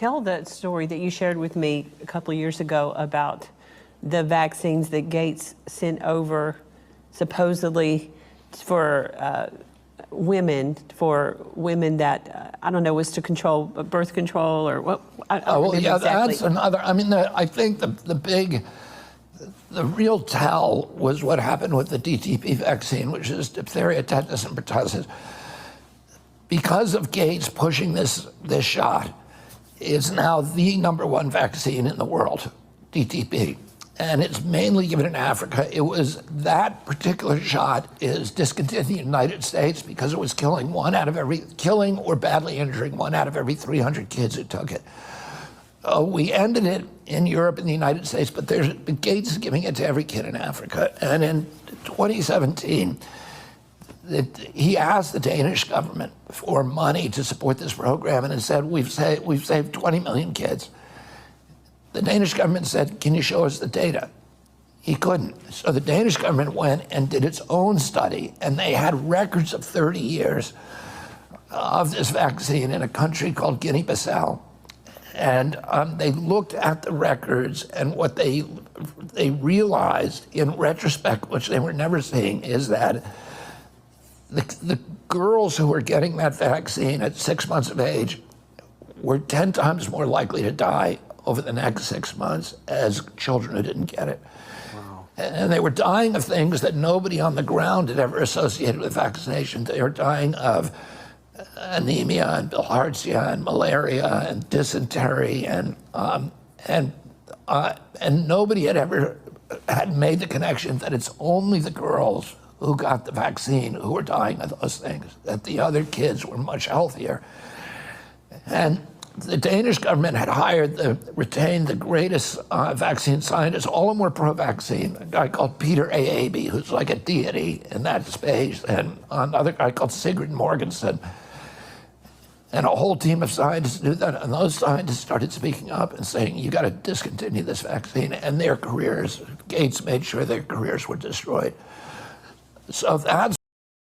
Tell that story that you shared with me a couple of years ago about the vaccines that Gates sent over supposedly for women that, I don't know, was to control birth control or what? I don't well, yeah, exactly. that's another, I mean, I think the real tell was what happened with the DTP vaccine, which is diphtheria, tetanus, and pertussis. Because of Gates pushing this shot, it's now the #1 vaccine in the world, DTP. And it's mainly given in Africa. It was that particular shot is discontinued in the United States because it was killing or badly injuring 1 out of every 300 kids who took it. We ended it in Europe and the United States, but Gates is giving it to every kid in Africa. And in 2017, he asked the Danish government for money to support this program, and it said, we've saved 20 million kids. The Danish government said, can you show us the data? He couldn't. So the Danish government went and did its own study, and they had records of 30 years of this vaccine in a country called Guinea-Bissau. And they looked at the records, and what they realized in retrospect, which they were never seeing, is that the girls who were getting that vaccine at 6 months of age were 10 times more likely to die over the next 6 months as children who didn't get it. Wow. And they were dying of things that nobody on the ground had ever associated with vaccination. They were dying of anemia and bilharzia and malaria and dysentery and nobody had made the connection that it's only the girls who got the vaccine who were dying of those things, that the other kids were much healthier. And the Danish government had retained the greatest vaccine scientists. All of them were pro-vaccine. A guy called Peter Aaby, who's like a deity in that space, and another guy called Sigrid Morgensen. And a whole team of scientists knew that, and those scientists started speaking up and saying, you got to discontinue this vaccine, and their careers, Gates made sure their careers were destroyed. So that's